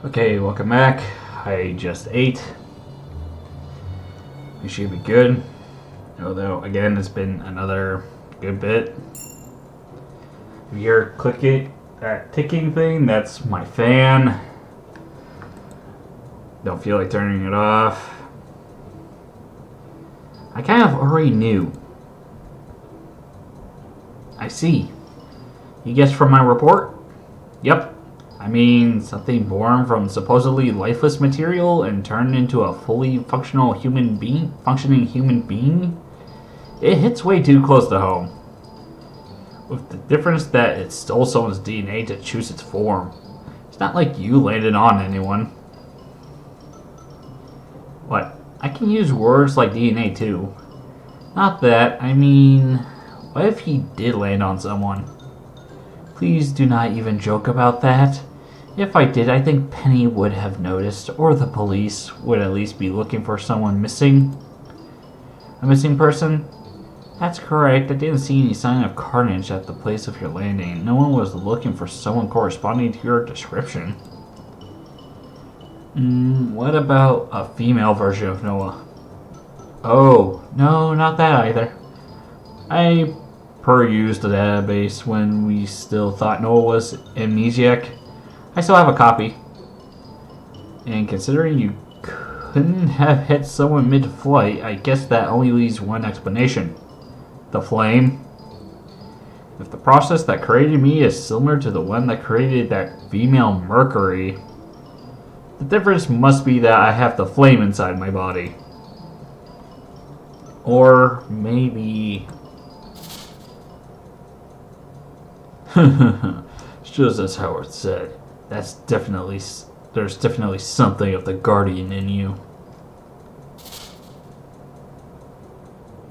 Okay, welcome back. I just ate. We should be good. Although, again, it's been another good bit. If you're clicking that ticking thing, that's my fan. Don't feel like turning it off. I kind of already knew. I see. You guessed from my report? Yep. I mean, something born from supposedly lifeless material and turned into a fully functional functioning human being? It hits way too close to home. With the difference that it stole someone's DNA to choose its form. It's not like you landed on anyone. What? I can use words like DNA too. Not that, I mean, what if he did land on someone? Please do not even joke about that. If I did, I think Penny would have noticed, or the police would at least be looking for someone missing. A missing person? That's correct. I didn't see any sign of carnage at the place of your landing. No one was looking for someone corresponding to your description. What about a female version of Noah? Oh, no, not that either. I perused the database when we still thought Noah was amnesiac. I still have a copy. And considering you couldn't have hit someone mid-flight, I guess that only leaves one explanation. The flame. If the process that created me is similar to the one that created that female Mercury, the difference must be that I have the flame inside my body. Or maybe... Just as Howard said, there's definitely something of the Guardian in you.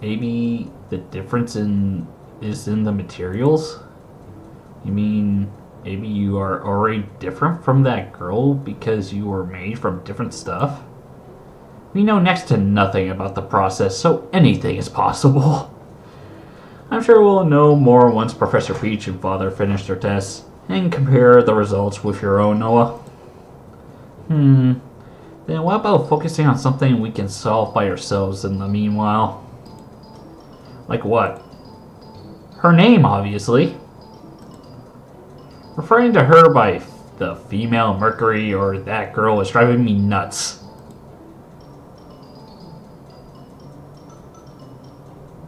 Maybe the difference is in the materials? You mean maybe you are already different from that girl because you were made from different stuff? We know next to nothing about the process, so anything is possible. I'm sure we'll know more once Professor Peach and Father finish their tests and compare the results with your own, Noah. Then what about focusing on something we can solve by ourselves in the meanwhile? Like what? Her name, obviously. Referring to her by the female Mercury or that girl is driving me nuts.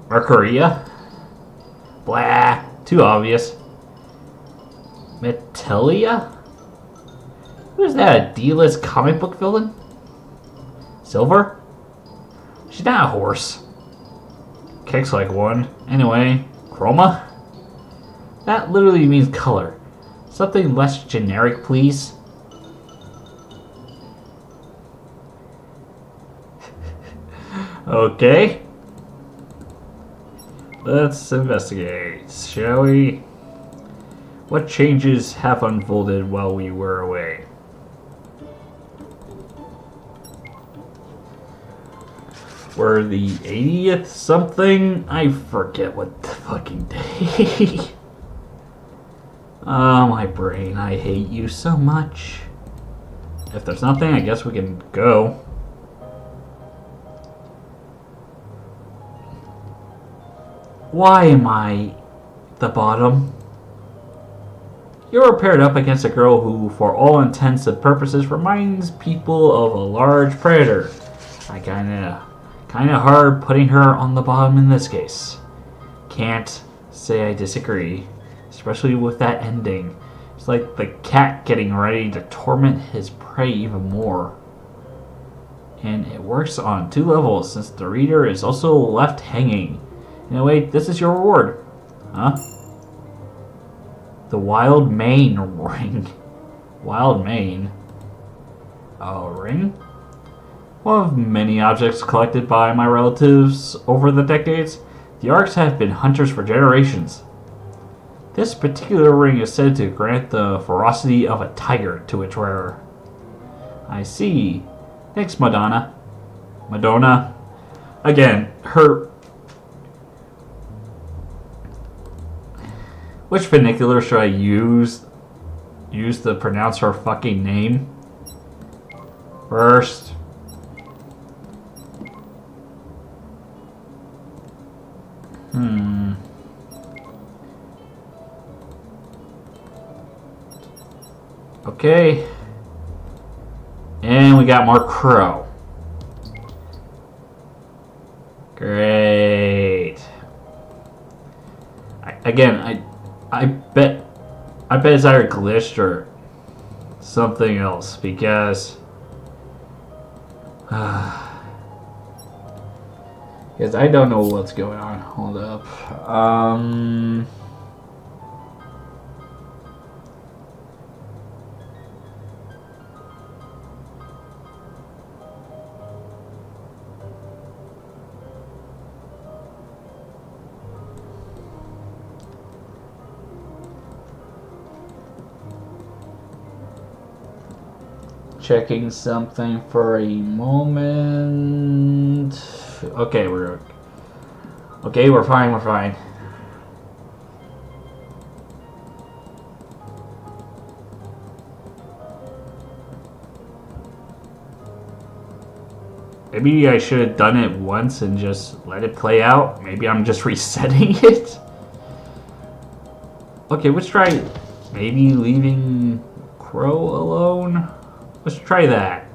Mercuria? Blah, too obvious. Metellia? Who's that, a D-list comic book villain? Silver? She's not a horse. Kicks like one. Anyway, chroma? That literally means color. Something less generic, please. Okay. Let's investigate, shall we? What changes have unfolded while we were away? We're the 80th something? I forget what the fucking day. Oh, my brain, I hate you so much. If there's nothing, I guess we can go. Why am I the bottom? You're paired up against a girl who, for all intents and purposes, reminds people of a large predator. I kinda hard putting her on the bottom in this case. Can't say I disagree, especially with that ending. It's like the cat getting ready to torment his prey even more. And it works on two levels, since the reader is also left hanging. In a way, this is your reward. Huh? The Wild Mane ring. Wild Mane? A ring? One of many objects collected by my relatives over the decades, the Arks have been hunters for generations. This particular ring is said to grant the ferocity of a tiger to its wearer. I see. Thanks, Madonna. Madonna. Again, her... Which vernacular should I use to pronounce her fucking name? First. Okay. And we got more crow. Great. I bet it's either glitched or something else because because I don't know what's going on. Hold up. Checking something for a moment. Okay, we're fine. We're fine. Maybe I should have done it once and just let it play out. Maybe I'm just resetting it. Okay, let's try maybe leaving Crow alone. Let's try that.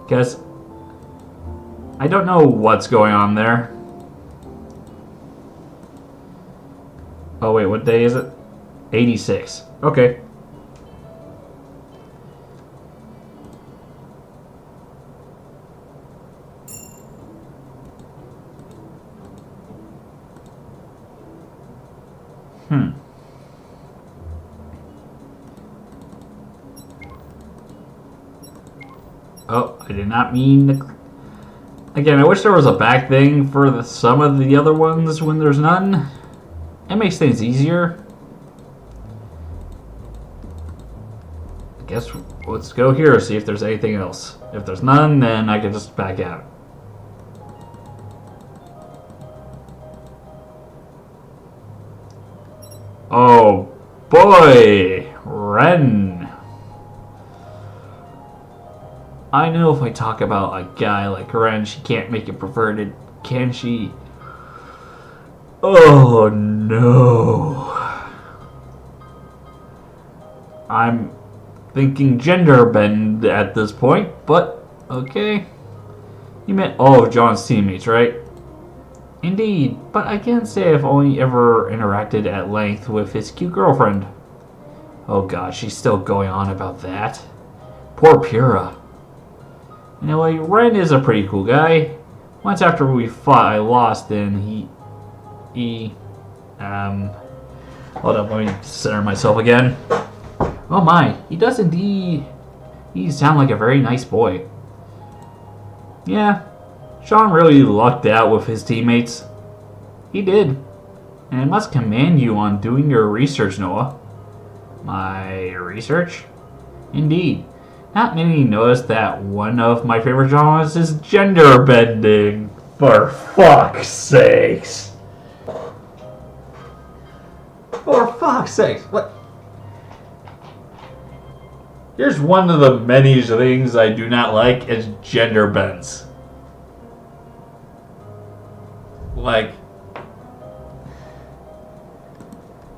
Because I don't know what's going on there. Oh wait, what day is it? 86. Okay. Oh, I did not mean to... Again, I wish there was a back thing for some of the other ones when there's none. It makes things easier. I guess let's go here and see if there's anything else. If there's none, then I can just back out. Oh boy, Ren. I know if I talk about a guy like Ren, she can't make it perverted, can she? Oh no. I'm thinking gender bend at this point, but okay. You met all of John's teammates, right? Indeed, but I can't say I've only ever interacted at length with his cute girlfriend. Oh god, she's still going on about that. Poor Pura. Anyway, Ren is a pretty cool guy. Once after we fought, I lost, and hold up, let me center myself again. Oh my, he does indeed. He sounds like a very nice boy. Yeah, Sean really lucked out with his teammates. He did. And I must commend you on doing your research, Noah. My research? Indeed. Not many notice that one of my favorite genres is gender bending. For fuck's sakes. For fuck's sakes. What? Here's one of the many things I do not like is gender bends. Like,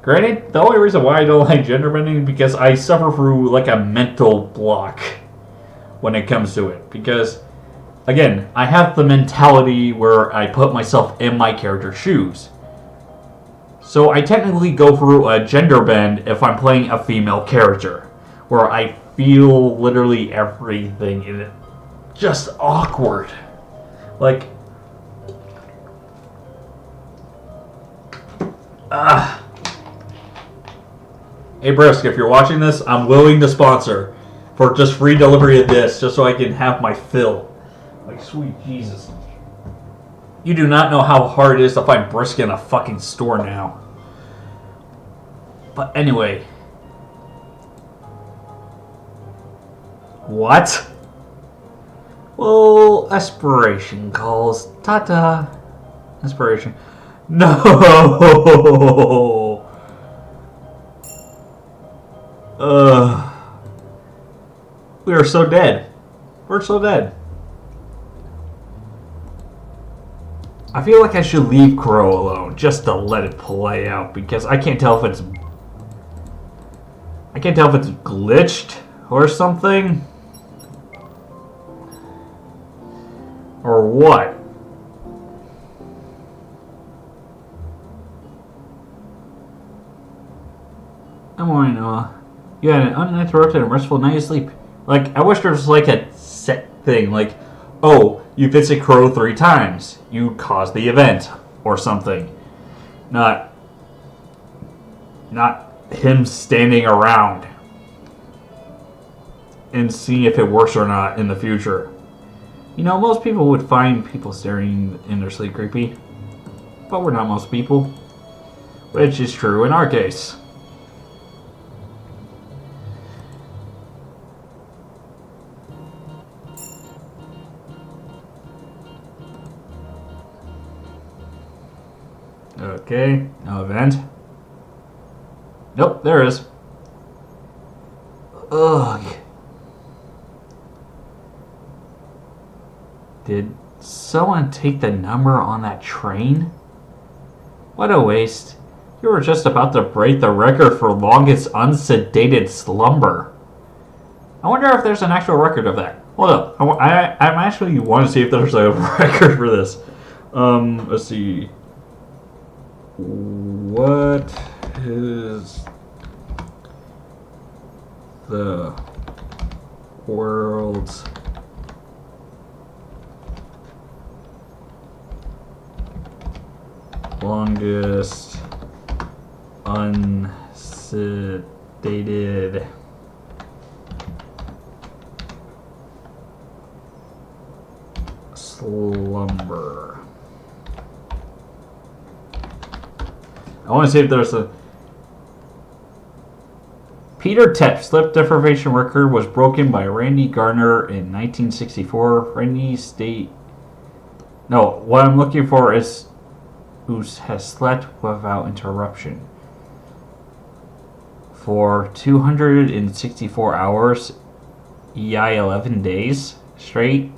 granted, the only reason why I don't like gender bending is because I suffer through like a mental block when it comes to it. Because, again, I have the mentality where I put myself in my character's shoes. So I technically go through a gender bend if I'm playing a female character, where I feel literally everything in it. Just awkward. Like, Hey Brisk, if you're watching this, I'm willing to sponsor for just free delivery of this, just so I can have my fill. Like, sweet Jesus. You do not know how hard it is to find Brisk in a fucking store now. But anyway. What? Well, aspiration calls. Ta-ta. Aspiration. No! We are so dead. We're so dead. I feel like I should leave Crow alone just to let it play out because I can't tell if it's glitched or something or what. Good morning, Noah. You had an uninterrupted and restful night of sleep. Like, I wish there was like a set thing, like, oh, you visit Crow 3 times. You caused the event. Or something. Not him standing around and seeing if it works or not in the future. You know, most people would find people staring in their sleep creepy. But we're not most people. Which is true in our case. Okay, no event. Nope, there is. Ugh. Did someone take the number on that train? What a waste. You were just about to break the record for longest unsedated slumber. I wonder if there's an actual record of that. Hold up. I'm actually want to see if there's a record for this. Let's see. What is the world's longest unsedated slumber? I want to see if there's a... Peter Tepp sleep deprivation record was broken by Randy Gardner in 1964. Randy state... No, what I'm looking for is who has slept without interruption for 264 hours, EI 11 days straight.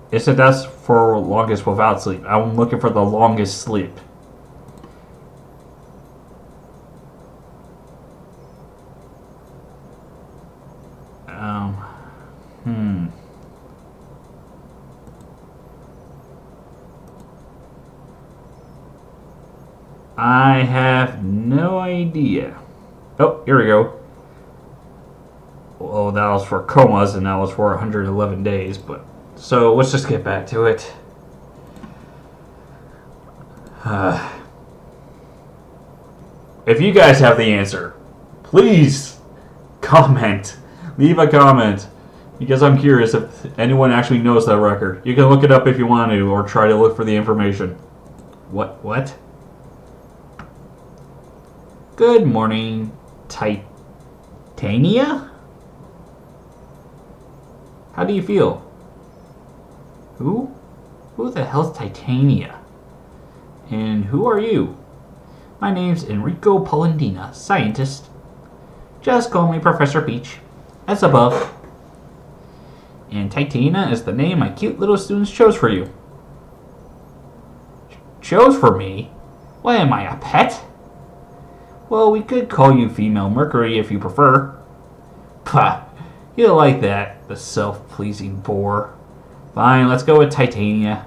It said that's for longest without sleep. I'm looking for the longest sleep. I have no idea. Oh, here we go. Well, that was for comas and that was for 111 days, but so let's just get back to it. If you guys have the answer, please comment. Leave a comment. Because I'm curious if anyone actually knows that record. You can look it up if you want to, or try to look for the information. What? Good morning, Titania? How do you feel? Who? Who the hell's Titania? And who are you? My name's Enrico Polendina, scientist. Just call me Professor Peach, as above. And Titania is the name my cute little students chose for you. Chose for me? Why, am I a pet? Well, we could call you Female Mercury if you prefer. Pah, you'll like that, the self-pleasing bore. Fine, let's go with Titania.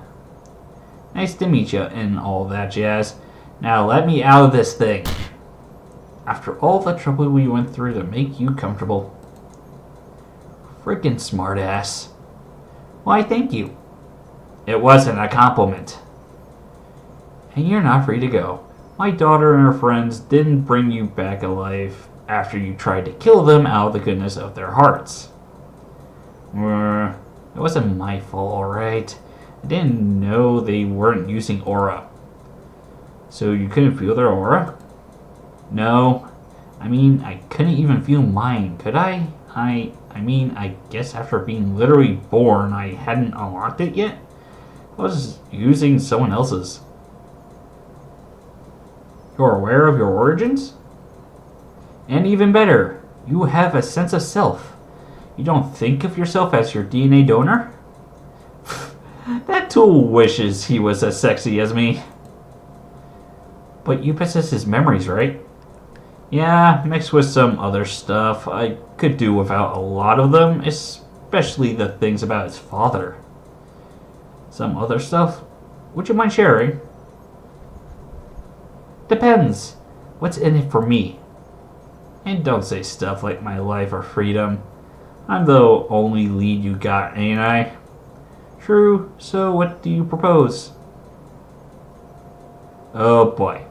Nice to meet you and all that jazz. Now let me out of this thing. After all the trouble we went through to make you comfortable. Freaking smartass. Why, thank you. It wasn't a compliment. And you're not free to go. My daughter and her friends didn't bring you back alive after you tried to kill them out of the goodness of their hearts. It wasn't my fault, alright? I didn't know they weren't using aura. So you couldn't feel their aura? No. I mean, I couldn't even feel mine, could I? I mean, I guess after being literally born, I hadn't unlocked it yet? I was using someone else's. You're aware of your origins? And even better, you have a sense of self. You don't think of yourself as your DNA donor? That tool wishes he was as sexy as me. But you possess his memories, right? Yeah, mixed with some other stuff. I could do without a lot of them, especially the things about his father. Some other stuff? Would you mind sharing? Depends. What's in it for me? And don't say stuff like my life or freedom. I'm the only lead you got, ain't I? True, so what do you propose? Oh boy.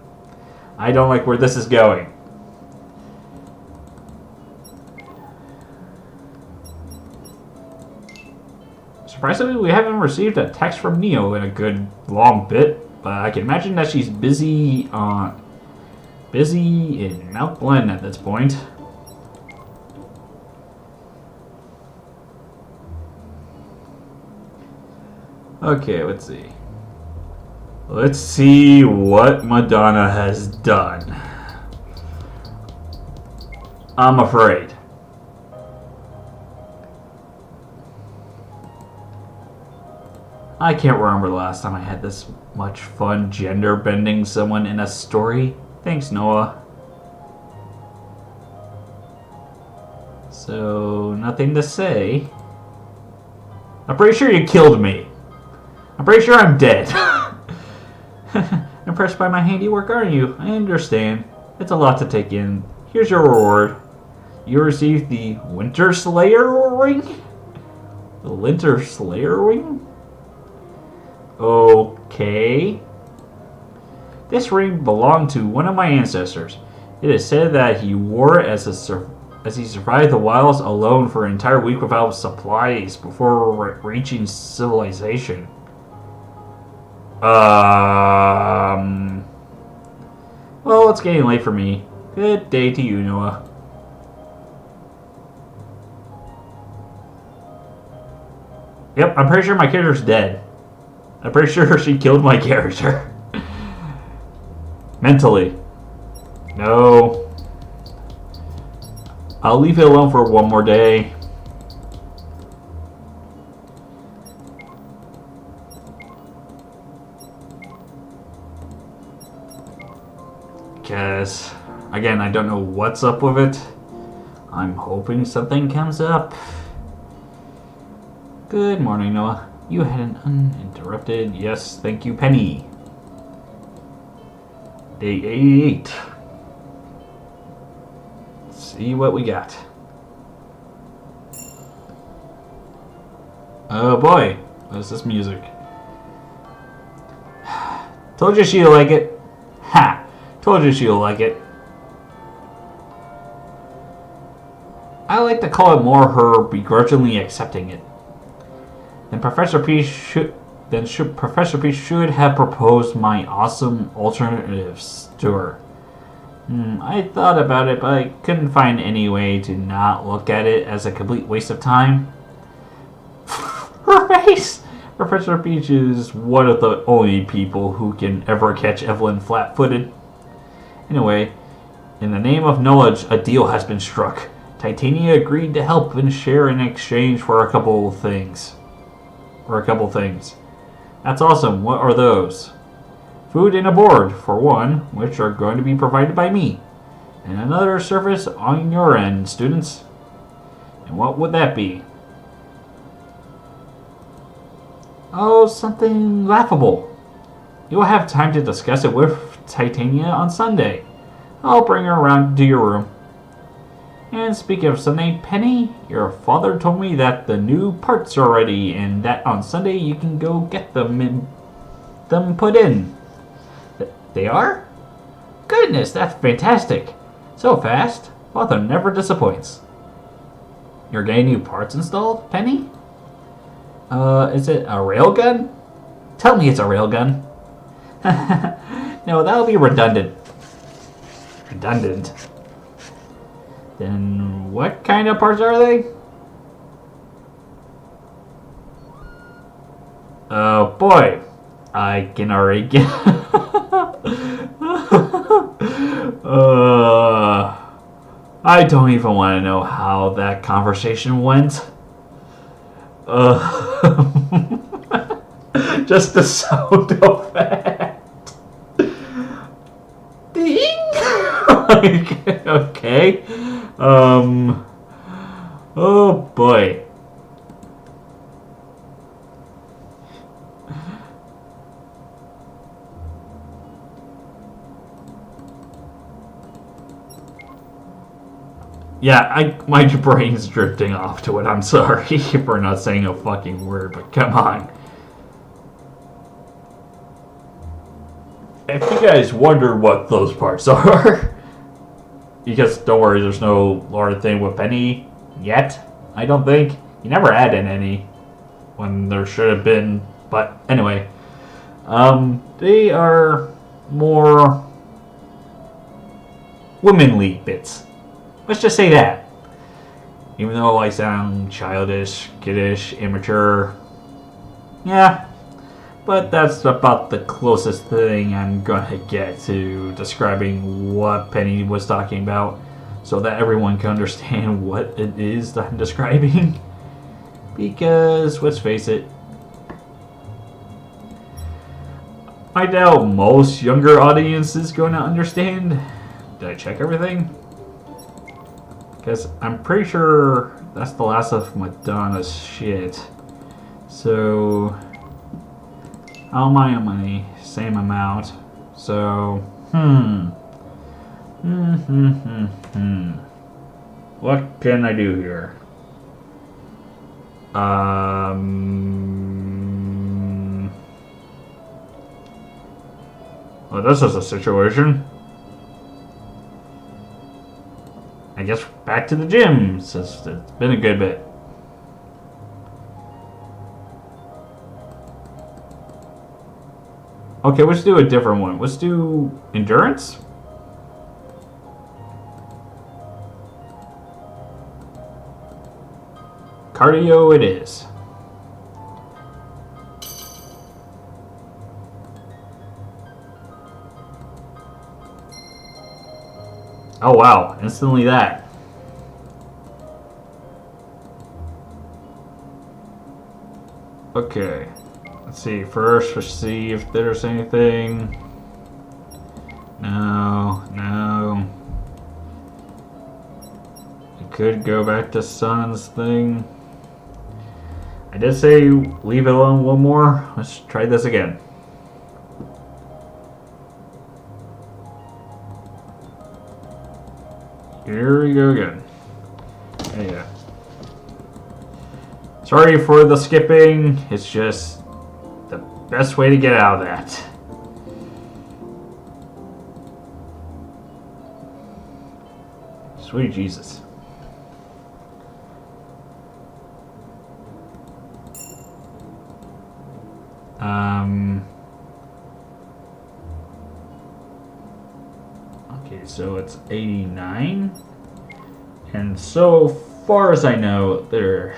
I don't like where this is going. Surprisingly, we haven't received a text from Neo in a good long bit, but I can imagine that she's busy in Mount Glen at this point. Okay, let's see. Let's see what Madonna has done. I'm afraid. I can't remember the last time I had this much fun gender bending someone in a story. Thanks, Noah. So, nothing to say. I'm pretty sure you killed me. I'm pretty sure I'm dead. Impressed by my handiwork, aren't you? I understand. It's a lot to take in. Here's your reward. You received the Winter Slayer ring? The Winter Slayer ring? Okay. This ring belonged to one of my ancestors. It is said that he wore it as he survived the wilds alone for an entire week without supplies before reaching civilization. Well, it's getting late for me. Good day to you, Noah. Yep, I'm pretty sure my character's dead. I'm pretty sure she killed my character. Mentally. No. I'll leave it alone for one more day. Because, again, I don't know what's up with it. I'm hoping something comes up. Good morning, Noah. You had an uninterrupted... Yes, thank you, Penny. Day 88. Let's see what we got. Oh boy, what's this music? Told you she'll like it. Ha! Told you she'll like it. I like to call it more her begrudgingly accepting it. Then Professor P should have proposed my awesome alternatives to her. I thought about it, but I couldn't find any way to not look at it as a complete waste of time. Her face! Professor Peach is one of the only people who can ever catch Evelyn flat-footed. Anyway, in the name of knowledge, a deal has been struck. Titania agreed to help and share in exchange for a couple things. That's awesome. What are those? Food and a board, for one, which are going to be provided by me. And another service on your end, students. And what would that be? Oh, something laughable. You'll have time to discuss it with Titania on Sunday. I'll bring her around to your room. And speaking of Sunday, Penny, your father told me that the new parts are ready and that on Sunday you can go get them put in. They are? Goodness, that's fantastic. So fast. Father never disappoints. You're getting new parts installed, Penny? Is it a railgun? Tell me it's a railgun. No, that'll be redundant. Redundant? Then what kind of parts are they? Oh boy. I can already get... I don't even want to know how that conversation went. Just the sound effect. Ding! Like, okay. Oh boy. Yeah, my brain's drifting off to it. I'm sorry for not saying a fucking word, but come on. If you guys wonder what those parts are, because don't worry, there's no Lord thing with Penny yet. I don't think you never added any when there should have been. But anyway, they are more womanly bits. Let's just say that. Even though I sound childish, kiddish, immature, yeah. But that's about the closest thing I'm gonna get to describing what Penny was talking about, so that everyone can understand what it is that I'm describing. Because, let's face it, I doubt most younger audiences going to understand. Did I check everything? Because I'm pretty sure that's the last of Madonna's shit. So, how am I on money? Same amount. So, What can I do here? Well, this is a situation. I guess back to the gym, since it's been a good bit. Okay, let's do a different one. Let's do endurance. Cardio it is. Oh wow, instantly that. Okay, let's see. First, let's see if there's anything. No. I could go back to Sun's thing. I did say leave it alone one more. Let's try this again. Here we go again. There you go. Sorry for the skipping. It's just the best way to get out of that. Sweet Jesus. Okay, so it's 89. And so far as I know, there...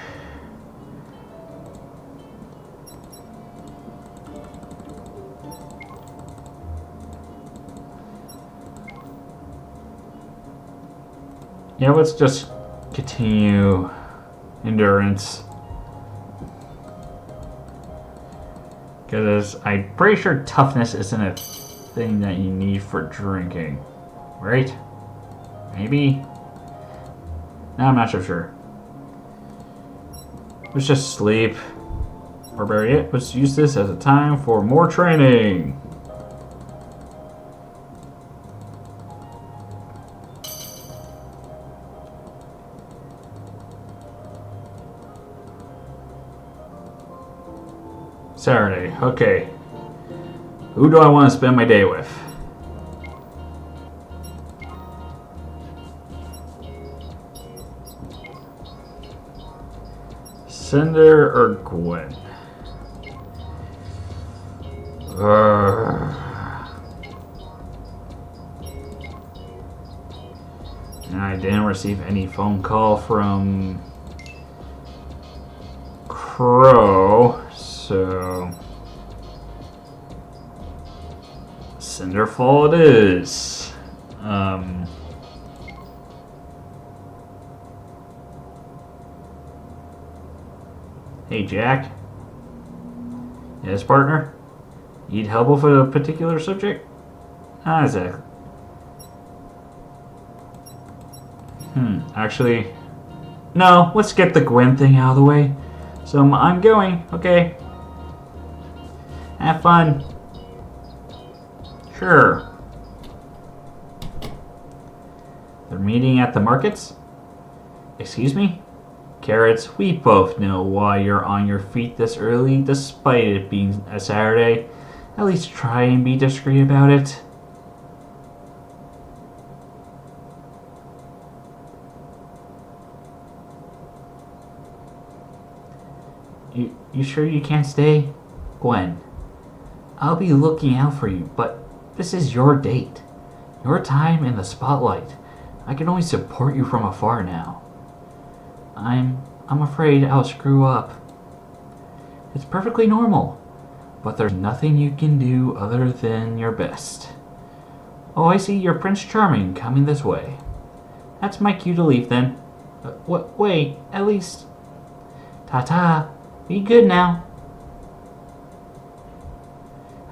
Yeah, let's just continue endurance. Because I'm pretty sure toughness isn't a thing that you need for drinking. Right? Maybe? No, I'm not so sure. Let's just sleep. Or better yet, let's use this as a time for more training. Saturday, okay. Who do I want to spend my day with? Cinder or Gwen? And I didn't receive any phone call from Crow, so Cinderfall it is. Hey, Jack. Yes, partner? Need help with a particular subject? Not exactly. Actually, no, let's get the Gwen thing out of the way. So I'm going, okay? Have fun. Sure. They're meeting at the markets? Excuse me? Carrots, we both know why you're on your feet this early, despite it being a Saturday. At least try and be discreet about it. You sure you can't stay? Gwen, I'll be looking out for you, but this is your date. Your time in the spotlight. I can only support you from afar now. I'm afraid I'll screw up. It's perfectly normal, but there's nothing you can do other than your best. Oh, I see you're Prince Charming coming this way. That's my cue to leave then. Wait, at least... Ta-ta. Be good now.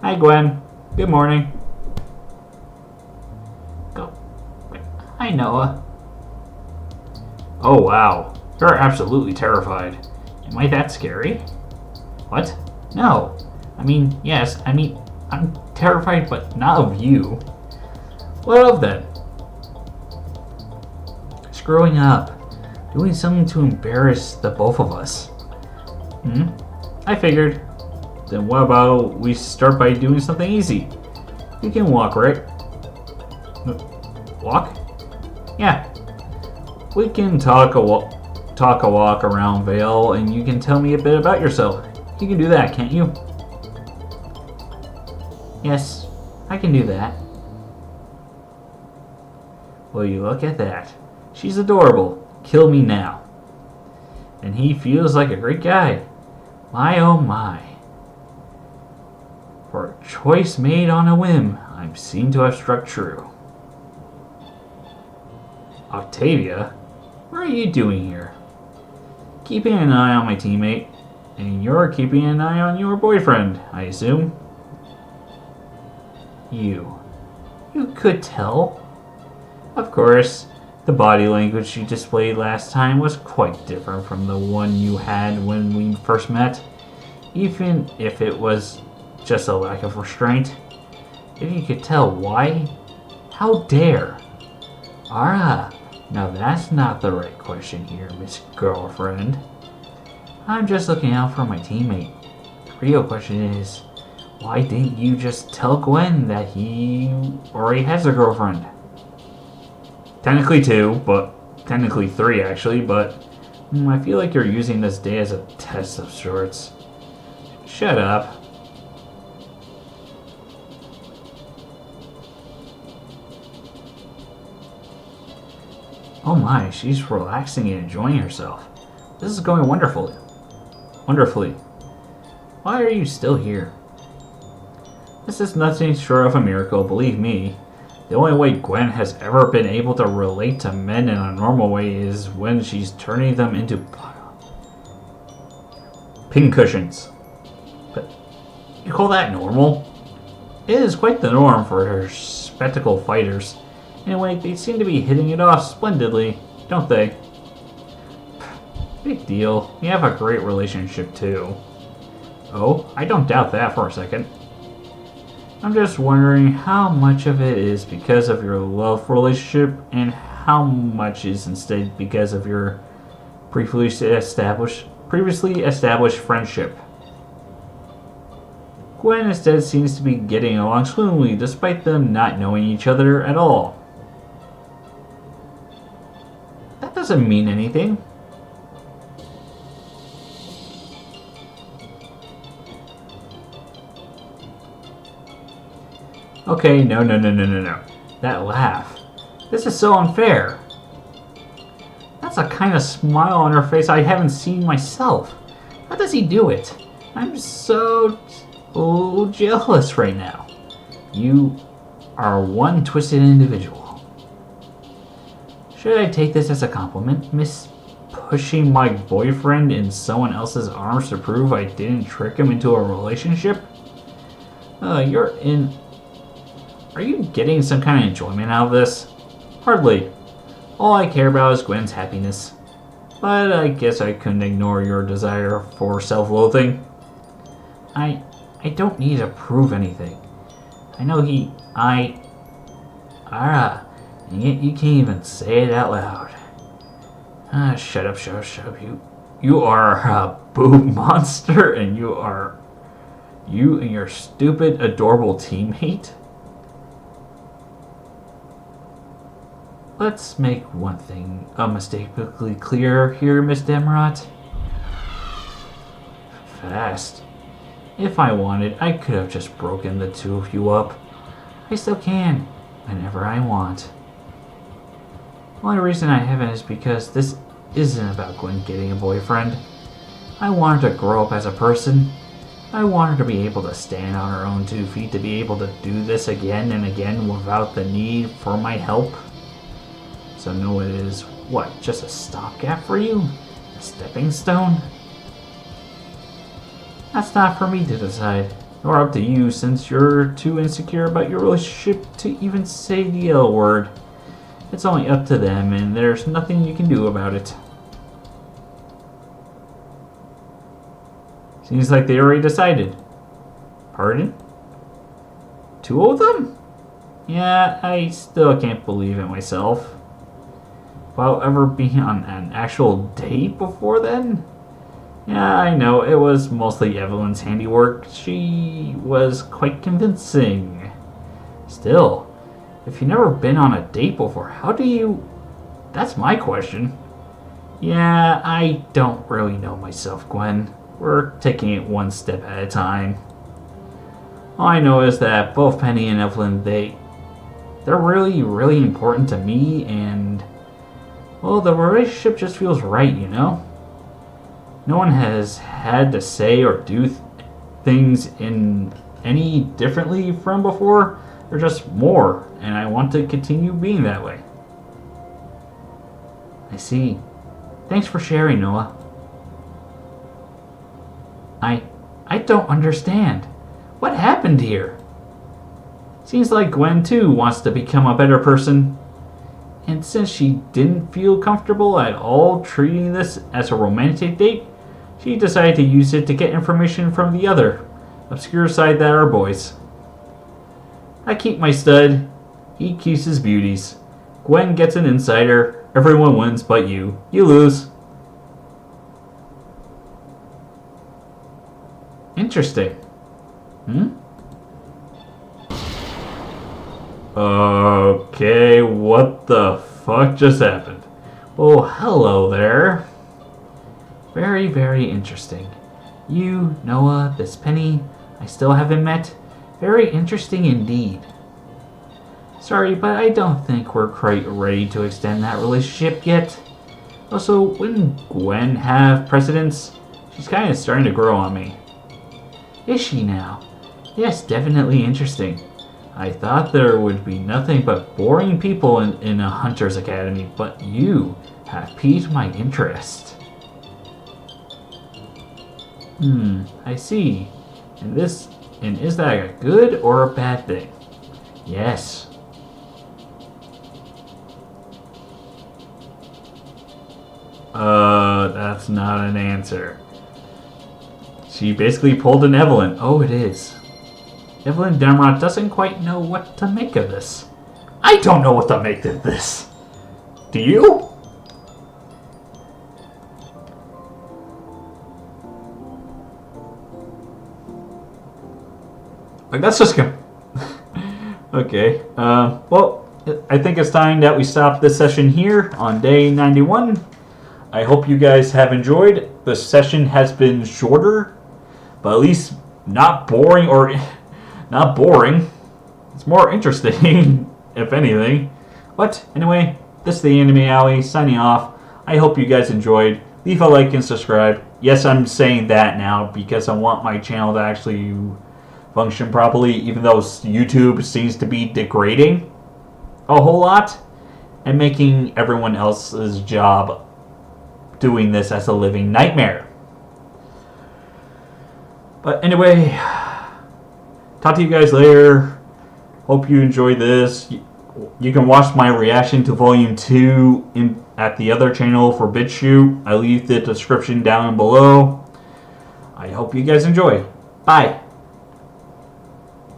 Hi, Gwen. Good morning. Go. Hi, Noah. Oh, wow. You're absolutely terrified. Am I that scary? What? No. Yes. I'm terrified, but not of you. What of then? Screwing up. Doing something to embarrass the both of us. I figured. Then what about we start by doing something easy? You can walk, right? Walk? Yeah. We can talk a walk around Vale, and you can tell me a bit about yourself. You can do that, can't you? Yes, I can do that. Well, you look at that. She's adorable. Kill me now. And he feels like a great guy. My oh my. For a choice made on a whim, I'm seen to have struck true. Octavia? What are you doing here? Keeping an eye on my teammate. And you're keeping an eye on your boyfriend, I assume? You could tell. Of course, the body language you displayed last time was quite different from the one you had when we first met. Even if it was just a lack of restraint. If you could tell why, how dare? Ara, now that's not the right question here, Miss Girlfriend. I'm just looking out for my teammate. The real question is, why didn't you just tell Gwen that he already has a girlfriend? Technically 2, but technically 3 actually, but I feel like you're using this day as a test of sorts. Shut up. Oh my, she's relaxing and enjoying herself. This is going wonderfully. Why are you still here? This is nothing short of a miracle, believe me. The only way Gwen has ever been able to relate to men in a normal way is when she's turning them into pincushions. But you call that normal? It is quite the norm for her spectacle fighters. Anyway, they seem to be hitting it off splendidly, don't they? Big deal. We have a great relationship too. Oh, I don't doubt that for a second. I'm just wondering how much of it is because of your love relationship and how much is instead because of your previously established friendship. Gwen instead seems to be getting along swimmingly despite them not knowing each other at all. That doesn't mean anything. Okay, no. That laugh. This is so unfair. That's a kind of smile on her face I haven't seen myself. How does he do it? I'm so jealous right now. You are one twisted individual. Should I take this as a compliment, Miss pushing my boyfriend in someone else's arms to prove I didn't trick him into a relationship? You're in... Are you getting some kind of enjoyment out of this? Hardly. All I care about is Gwen's happiness. But I guess I couldn't ignore your desire for self-loathing. I don't need to prove anything. I know and yet you can't even say it out loud. Shut up. You are a boob monster, and you and your stupid, adorable teammate? Let's make one thing unmistakably clear here, Miss Demrot. Fast. If I wanted, I could have just broken the two of you up. I still can, whenever I want. The only reason I haven't is because this isn't about Gwen getting a boyfriend. I want her to grow up as a person. I want her to be able to stand on her own 2 feet, to be able to do this again and again without the need for my help. So no, it is, what, just a stopgap for you? A stepping stone? That's not for me to decide, nor up to you, since you're too insecure about your relationship to even say the L word. It's only up to them, and there's nothing you can do about it. Seems like they already decided. Pardon? 2 of them? Yeah, I still can't believe it myself. Without ever being on an actual date before then? Yeah, I know, it was mostly Evelyn's handiwork. She was quite convincing. Still, if you've never been on a date before, how do you... That's my question. Yeah, I don't really know myself, Gwen. We're taking it one step at a time. All I know is that both Penny and Evelyn, they're really, really important to me, and... Well, the relationship just feels right, you know? No one has had to say or do things in any differently from before. They're just more, and I want to continue being that way. I see. Thanks for sharing, Noah. I don't understand. What happened here? Seems like Gwen, too, wants to become a better person. And since she didn't feel comfortable at all treating this as a romantic date, she decided to use it to get information from the other, obscure side that are boys. I keep my stud, he keeps his beauties. Gwen gets an insider, everyone wins but you. You lose. Interesting. Okay, what the fuck just happened? Oh, hello there. Very, very interesting. You, Noah, this Penny, I still haven't met. Very interesting indeed. Sorry, but I don't think we're quite ready to extend that relationship yet. Also, wouldn't Gwen have precedence? She's kind of starting to grow on me. Is she now? Yes, definitely interesting. I thought there would be nothing but boring people in a hunter's academy, but you have piqued my interest. I see. And is that a good or a bad thing? Yes. That's not an answer. She basically pulled an Evelyn. Oh, it is. Evelyn Demrot doesn't quite know what to make of this. I don't know what to make of this. Do you? Like, that's just gonna... Okay. Well, I think it's time that we stop this session here on day 91. I hope you guys have enjoyed. The session has been shorter, but at least not boring or... Not boring. It's more interesting, if anything. But anyway, this is the Anime Alley signing off. I hope you guys enjoyed. Leave a like and subscribe. Yes, I'm saying that now because I want my channel to actually function properly, even though YouTube seems to be degrading a whole lot and making everyone else's job doing this as a living nightmare. But anyway, talk to you guys later. Hope you enjoyed this. You can watch my reaction to Volume 2 at the other channel for BitChute. I leave the description down below. I hope you guys enjoy. Bye.